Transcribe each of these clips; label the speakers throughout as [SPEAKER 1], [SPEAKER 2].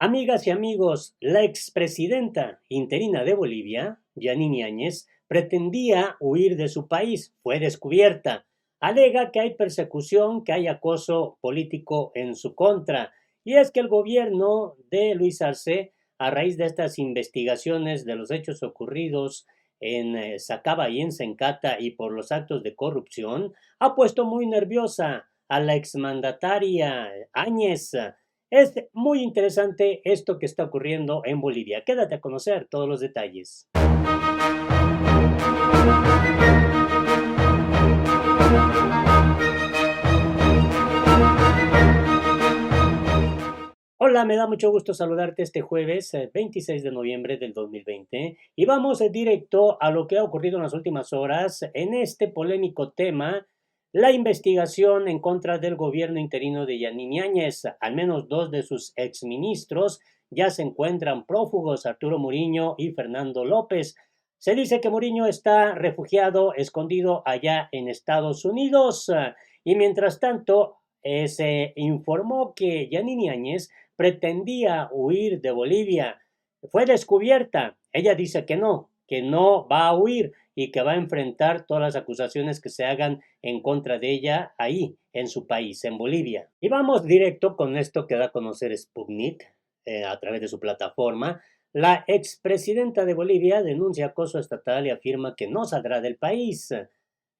[SPEAKER 1] Amigas y amigos, la expresidenta interina de Bolivia, Yanine Áñez, pretendía huir de su país. Fue descubierta. Alega que hay persecución, que hay acoso político en su contra. Y es que el gobierno de Luis Arce, a raíz de estas investigaciones de los hechos ocurridos en Sacaba y en Sencata y por los actos de corrupción, ha puesto muy nerviosa a la exmandataria Áñez. Es muy interesante esto que está ocurriendo en Bolivia. Quédate a conocer todos los detalles. Hola, me da mucho gusto saludarte este jueves 26 de noviembre del 2020 y vamos directo a lo que ha ocurrido en las últimas horas en este polémico tema, la investigación en contra del gobierno interino de Yanine Áñez. Al menos dos de sus exministros ya se encuentran prófugos, Arturo Murillo y Fernando López. Se dice que Murillo está refugiado, escondido allá en Estados Unidos y mientras tanto se informó que Yanine Áñez pretendía huir de Bolivia. Fue descubierta. Ella dice que no va a huir y que va a enfrentar todas las acusaciones que se hagan en contra de ella ahí, en su país, en Bolivia. Y vamos directo con esto que da a conocer Sputnik a través de su plataforma. La expresidenta de Bolivia denuncia acoso estatal y afirma que no saldrá del país.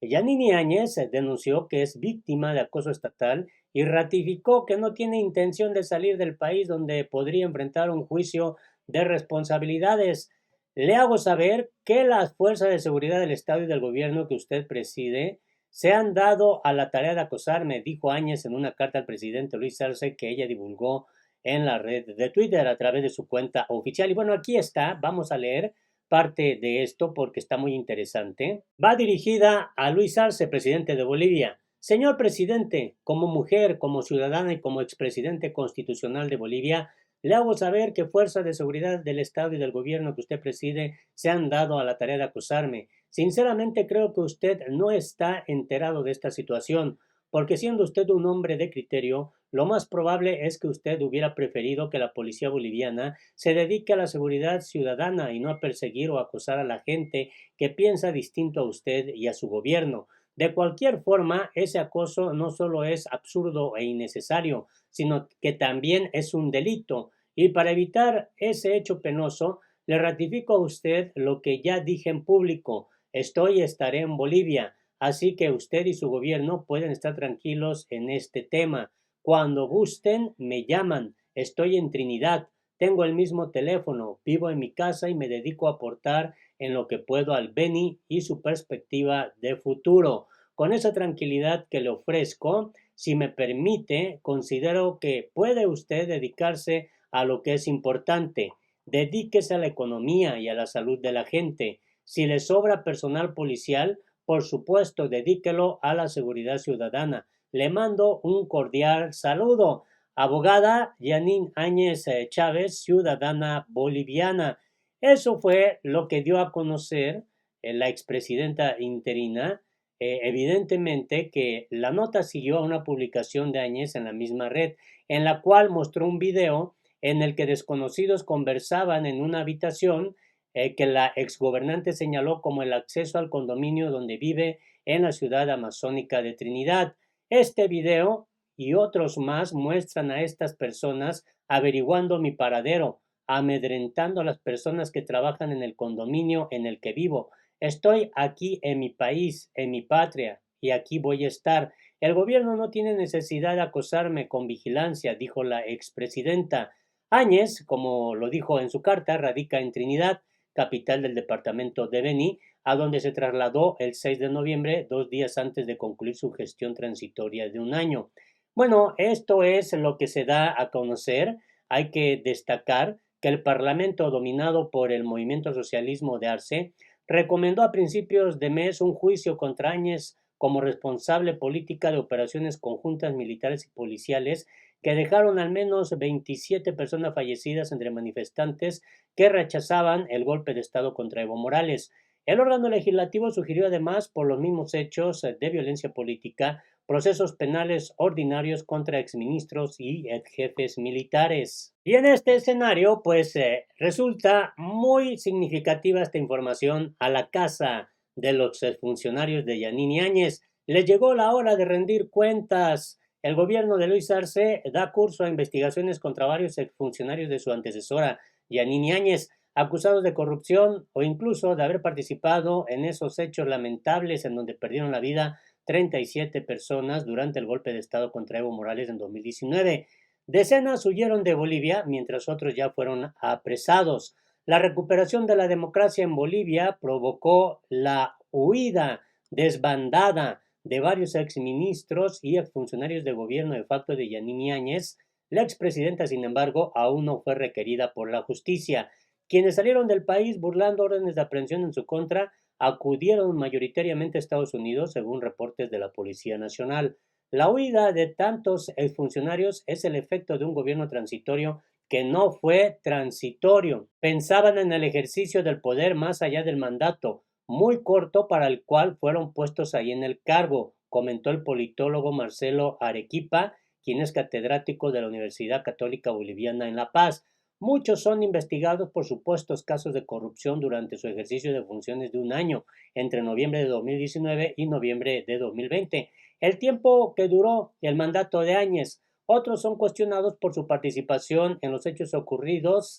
[SPEAKER 1] Yanine Áñez denunció que es víctima de acoso estatal y ratificó que no tiene intención de salir del país donde podría enfrentar un juicio de responsabilidades. Le hago saber que las fuerzas de seguridad del Estado y del gobierno que usted preside se han dado a la tarea de acosarme, dijo Áñez en una carta al presidente Luis Arce que ella divulgó en la red de Twitter a través de su cuenta oficial. Y bueno, aquí está, vamos a leer parte de esto porque está muy interesante. Va dirigida a Luis Arce, presidente de Bolivia. Señor presidente, como mujer, como ciudadana y como expresidente constitucional de Bolivia, le hago saber que fuerzas de seguridad del Estado y del gobierno que usted preside se han dado a la tarea de acusarme. Sinceramente creo que usted no está enterado de esta situación, porque siendo usted un hombre de criterio, lo más probable es que usted hubiera preferido que la policía boliviana se dedique a la seguridad ciudadana y no a perseguir o acosar a la gente que piensa distinto a usted y a su gobierno. De cualquier forma, ese acoso no solo es absurdo e innecesario, sino que también es un delito. Y para evitar ese hecho penoso, le ratifico a usted lo que ya dije en público. Estoy y estaré en Bolivia, así que usted y su gobierno pueden estar tranquilos en este tema. Cuando gusten, me llaman. Estoy en Trinidad. Tengo el mismo teléfono, vivo en mi casa y me dedico a aportar en lo que puedo al Beni y su perspectiva de futuro. Con esa tranquilidad que le ofrezco, si me permite, considero que puede usted dedicarse a lo que es importante. Dedíquese a la economía y a la salud de la gente. Si le sobra personal policial, por supuesto, dedíquelo a la seguridad ciudadana. Le mando un cordial saludo. Abogada Yanine Áñez Chávez, ciudadana boliviana. Eso fue lo que dio a conocer la expresidenta interina. Evidentemente que la nota siguió a una publicación de Áñez en la misma red, en la cual mostró un video en el que desconocidos conversaban en una habitación que la exgobernante señaló como el acceso al condominio donde vive en la ciudad amazónica de Trinidad. Este video y otros más muestran a estas personas averiguando mi paradero, amedrentando a las personas que trabajan en el condominio en el que vivo. Estoy aquí en mi país, en mi patria, y aquí voy a estar. El gobierno no tiene necesidad de acosarme con vigilancia, dijo la expresidenta. Áñez, como lo dijo en su carta, radica en Trinidad, capital del departamento de Beni, a donde se trasladó el 6 de noviembre, 2 días antes de concluir su gestión transitoria de un año. Bueno, esto es lo que se da a conocer. Hay que destacar que el Parlamento, dominado por el Movimiento Socialismo de Arce, recomendó a principios de mes un juicio contra Áñez como responsable política de operaciones conjuntas militares y policiales que dejaron al menos 27 personas fallecidas entre manifestantes que rechazaban el golpe de Estado contra Evo Morales. El órgano legislativo sugirió además, por los mismos hechos de violencia política, procesos penales ordinarios contra exministros y exjefes militares. Y en este escenario, pues resulta muy significativa esta información a la casa de los funcionarios de Yanine Áñez. Les llegó la hora de rendir cuentas. El gobierno de Luis Arce da curso a investigaciones contra varios exfuncionarios de su antecesora, Yanine Áñez, acusados de corrupción o incluso de haber participado en esos hechos lamentables en donde perdieron la vida 37 personas durante el golpe de Estado contra Evo Morales en 2019. Decenas huyeron de Bolivia, mientras otros ya fueron apresados. La recuperación de la democracia en Bolivia provocó la huida desbandada de varios exministros y exfuncionarios de gobierno de facto de Yanine Áñez. La expresidenta, sin embargo, aún no fue requerida por la justicia. Quienes salieron del país burlando órdenes de aprehensión en su contra acudieron mayoritariamente a Estados Unidos, según reportes de la Policía Nacional. La huida de tantos exfuncionarios es el efecto de un gobierno transitorio que no fue transitorio. Pensaban en el ejercicio del poder más allá del mandato, muy corto para el cual fueron puestos ahí en el cargo, comentó el politólogo Marcelo Arequipa, quien es catedrático de la Universidad Católica Boliviana en La Paz. Muchos son investigados por supuestos casos de corrupción durante su ejercicio de funciones de un año, entre noviembre de 2019 y noviembre de 2020, el tiempo que duró el mandato de Áñez. Otros son cuestionados por su participación en los hechos ocurridos,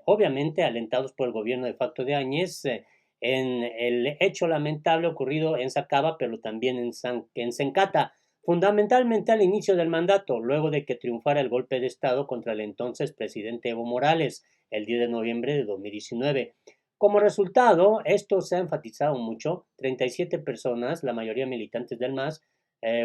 [SPEAKER 1] obviamente alentados por el gobierno de facto de Áñez, en el hecho lamentable ocurrido en Sacaba, pero también en Sencata, fundamentalmente al inicio del mandato, luego de que triunfara el golpe de Estado contra el entonces presidente Evo Morales, el 10 de noviembre de 2019. Como resultado, esto se ha enfatizado mucho, 37 personas, la mayoría militantes del MAS,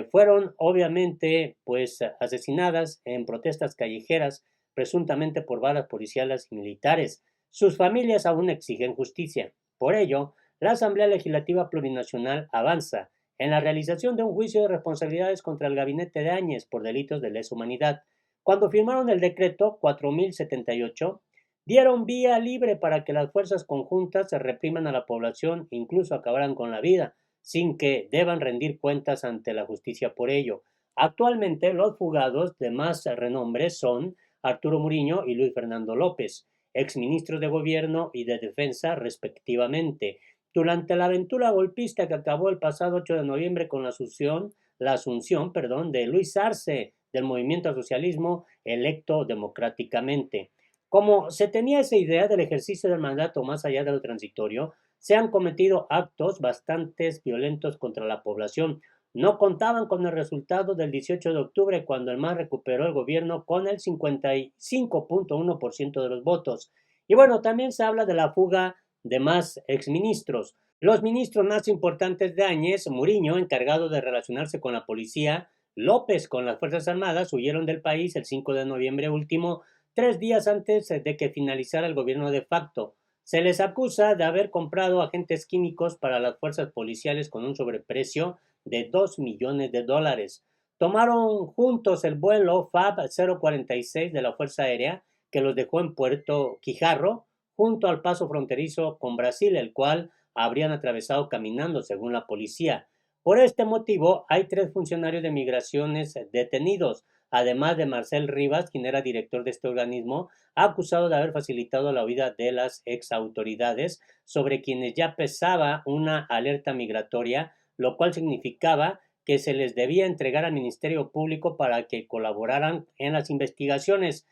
[SPEAKER 1] fueron obviamente pues asesinadas en protestas callejeras, presuntamente por balas policiales y militares. Sus familias aún exigen justicia. Por ello, la Asamblea Legislativa Plurinacional avanza en la realización de un juicio de responsabilidades contra el gabinete de Áñez por delitos de lesa humanidad. Cuando firmaron el decreto 4078, dieron vía libre para que las fuerzas conjuntas se repriman a la población, incluso acabaran con la vida, sin que deban rendir cuentas ante la justicia por ello. Actualmente, los fugados de más renombre son Arturo Muriño y Luis Fernando López, exministros de Gobierno y de Defensa respectivamente. Durante la aventura golpista que acabó el pasado 8 de noviembre con la asunción de Luis Arce del movimiento al socialismo electo democráticamente. Como se tenía esa idea del ejercicio del mandato más allá de lo transitorio, se han cometido actos bastante violentos contra la población. No contaban con el resultado del 18 de octubre, cuando el MAS recuperó el gobierno con el 55.1% de los votos. Y bueno, también se habla de la fuga de más exministros. Los ministros más importantes de Áñez, Muriño, encargado de relacionarse con la policía, López con las Fuerzas Armadas, huyeron del país el 5 de noviembre último, 3 días antes de que finalizara el gobierno de facto. Se les acusa de haber comprado agentes químicos para las fuerzas policiales con un sobreprecio de $2 millones. Tomaron juntos el vuelo FAB 046 de la Fuerza Aérea, que los dejó en Puerto Quijarro, junto al paso fronterizo con Brasil, el cual habrían atravesado caminando, según la policía. Por este motivo, hay 3 funcionarios de migraciones detenidos, además de Marcel Rivas, quien era director de este organismo, acusado de haber facilitado la huida de las exautoridades, sobre quienes ya pesaba una alerta migratoria, lo cual significaba que se les debía entregar al Ministerio Público para que colaboraran en las investigaciones.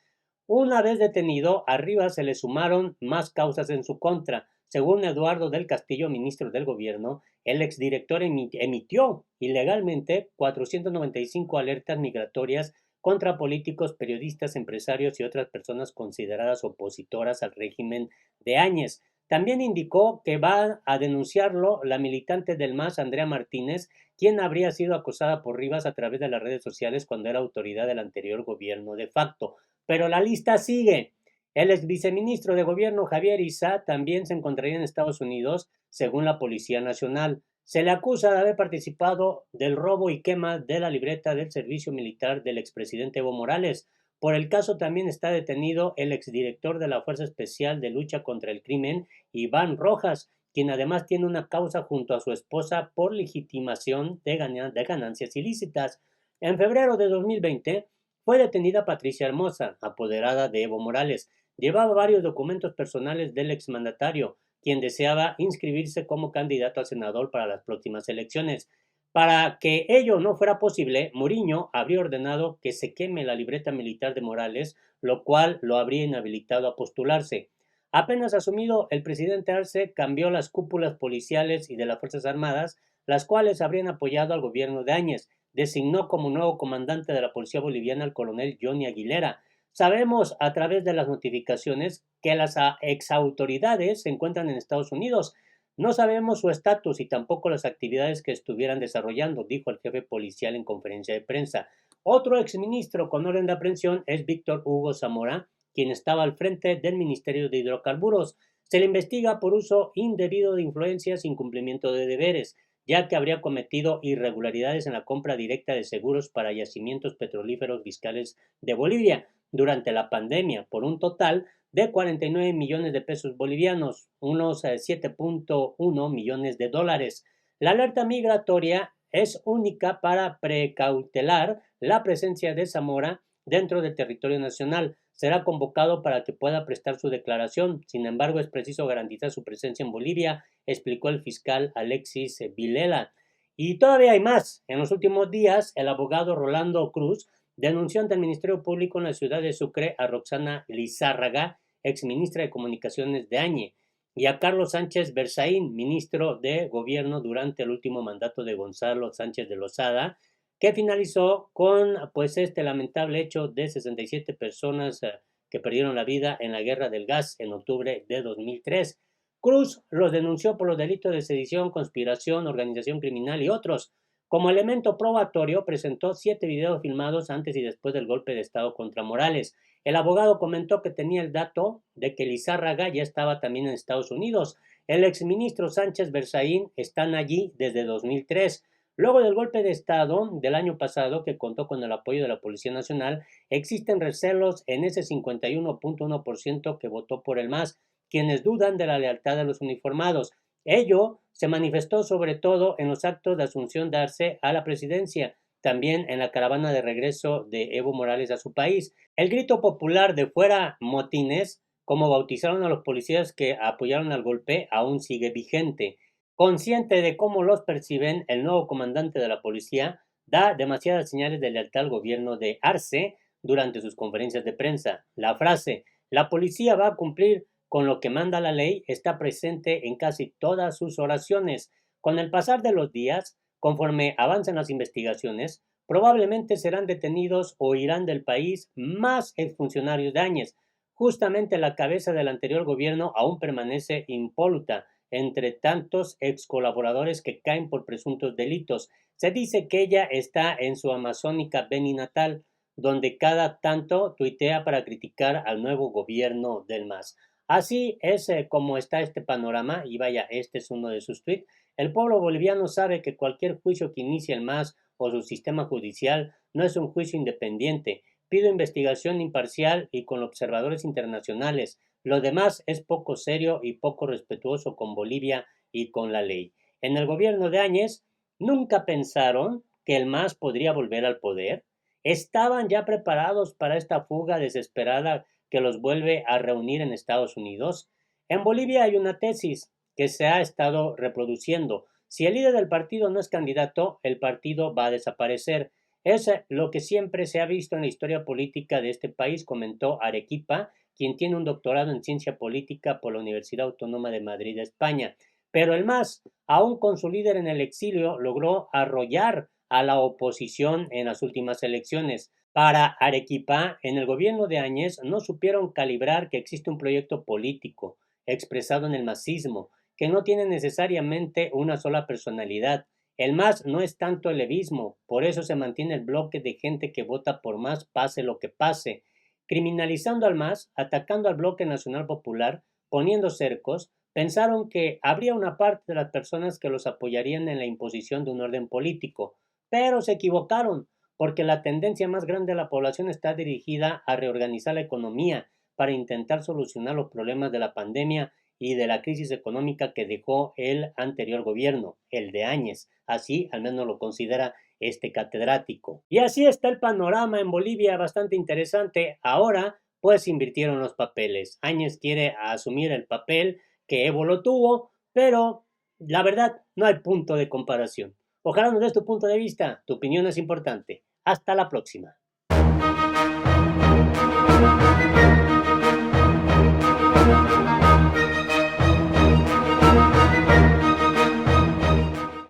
[SPEAKER 1] Una vez detenido, a Rivas se le sumaron más causas en su contra. Según Eduardo del Castillo, ministro del Gobierno, el exdirector emitió ilegalmente 495 alertas migratorias contra políticos, periodistas, empresarios y otras personas consideradas opositoras al régimen de Áñez. También indicó que va a denunciarlo la militante del MAS, Andrea Martínez, quien habría sido acosada por Rivas a través de las redes sociales cuando era autoridad del anterior gobierno de facto. Pero la lista sigue. El ex viceministro de Gobierno Javier Issa también se encontraría en Estados Unidos, según la Policía Nacional. Se le acusa de haber participado del robo y quema de la libreta del servicio militar del expresidente Evo Morales. Por el caso también está detenido el exdirector de la Fuerza Especial de Lucha contra el Crimen, Iván Rojas, quien además tiene una causa junto a su esposa por legitimación de ganancias ilícitas. En febrero de 2020 fue detenida Patricia Hermosa, apoderada de Evo Morales. Llevaba varios documentos personales del exmandatario, quien deseaba inscribirse como candidato a senador para las próximas elecciones. Para que ello no fuera posible, Muriño habría ordenado que se queme la libreta militar de Morales, lo cual lo habría inhabilitado a postularse. Apenas asumido, el presidente Arce cambió las cúpulas policiales y de las Fuerzas Armadas, las cuales habrían apoyado al gobierno de Áñez. Designó como nuevo comandante de la Policía Boliviana al coronel Johnny Aguilera. Sabemos a través de las notificaciones que las exautoridades se encuentran en Estados Unidos. No sabemos su estatus y tampoco las actividades que estuvieran desarrollando, dijo el jefe policial en conferencia de prensa. Otro exministro con orden de aprehensión es Víctor Hugo Zamora, quien estaba al frente del Ministerio de Hidrocarburos. Se le investiga por uso indebido de influencias e incumplimiento de deberes, ya que habría cometido irregularidades en la compra directa de seguros para yacimientos petrolíferos fiscales de Bolivia durante la pandemia, por un total de 49 millones de pesos bolivianos, unos 7.1 millones de dólares. La alerta migratoria es única para precautelar la presencia de Zamora dentro del territorio nacional. Será convocado para que pueda prestar su declaración. Sin embargo, es preciso garantizar su presencia en Bolivia, explicó el fiscal Alexis Vilela. Y todavía hay más. En los últimos días, el abogado Rolando Cruz denunció ante el Ministerio Público en la ciudad de Sucre a Roxana Lizárraga, exministra de Comunicaciones de Añe, y a Carlos Sánchez Berzaín, ministro de Gobierno durante el último mandato de Gonzalo Sánchez de Lozada, que finalizó con pues este lamentable hecho de 67 personas que perdieron la vida en la guerra del gas en octubre de 2003. Cruz los denunció por los delitos de sedición, conspiración, organización criminal y otros. Como elemento probatorio, presentó 7 videos filmados antes y después del golpe de Estado contra Morales. El abogado comentó que tenía el dato de que Lizárraga ya estaba también en Estados Unidos. El exministro Sánchez Berzaín están allí desde 2003. Luego del golpe de Estado del año pasado, que contó con el apoyo de la Policía Nacional, existen recelos en ese 51.1% que votó por el MAS, quienes dudan de la lealtad de los uniformados. Ello se manifestó sobre todo en los actos de asunción de Arce a la presidencia, también en la caravana de regreso de Evo Morales a su país. El grito popular de fuera motines, como bautizaron a los policías que apoyaron al golpe, aún sigue vigente. Consciente de cómo los perciben, el nuevo comandante de la policía da demasiadas señales de lealtad al gobierno de Arce durante sus conferencias de prensa. La frase, la policía va a cumplir con lo que manda la ley, está presente en casi todas sus oraciones. Con el pasar de los días, conforme avancen las investigaciones, probablemente serán detenidos o irán del país más exfuncionarios de Áñez. Justamente la cabeza del anterior gobierno aún permanece impoluta entre tantos ex colaboradores que caen por presuntos delitos. Se dice que ella está en su amazónica Beni natal, donde cada tanto tuitea para criticar al nuevo gobierno del MAS. Así es como está este panorama, y vaya, este es uno de sus tweets. El pueblo boliviano sabe que cualquier juicio que inicie el MAS o su sistema judicial no es un juicio independiente. Pido investigación imparcial y con observadores internacionales. Lo demás es poco serio y poco respetuoso con Bolivia y con la ley. En el gobierno de Áñez nunca pensaron que el MAS podría volver al poder. Estaban ya preparados para esta fuga desesperada que los vuelve a reunir en Estados Unidos. En Bolivia hay una tesis que se ha estado reproduciendo. Si el líder del partido no es candidato, el partido va a desaparecer. Es lo que siempre se ha visto en la historia política de este país, comentó Arequipa, quien tiene un doctorado en ciencia política por la Universidad Autónoma de Madrid, España. Pero el MAS, aún con su líder en el exilio, logró arrollar a la oposición en las últimas elecciones. Para Arequipa, en el gobierno de Áñez no supieron calibrar que existe un proyecto político expresado en el masismo, que no tiene necesariamente una sola personalidad. El MAS no es tanto el levismo, por eso se mantiene el bloque de gente que vota por MAS pase lo que pase. Criminalizando al MAS, atacando al bloque nacional popular, poniendo cercos, pensaron que habría una parte de las personas que los apoyarían en la imposición de un orden político, pero se equivocaron porque la tendencia más grande de la población está dirigida a reorganizar la economía para intentar solucionar los problemas de la pandemia y de la crisis económica que dejó el anterior gobierno, el de Áñez. Así al menos lo considera este catedrático. Y así está el panorama en Bolivia, bastante interesante. Ahora, pues invirtieron los papeles. Áñez quiere asumir el papel que Evo lo tuvo, pero la verdad no hay punto de comparación. Ojalá nos des tu punto de vista. Tu opinión es importante. Hasta la próxima.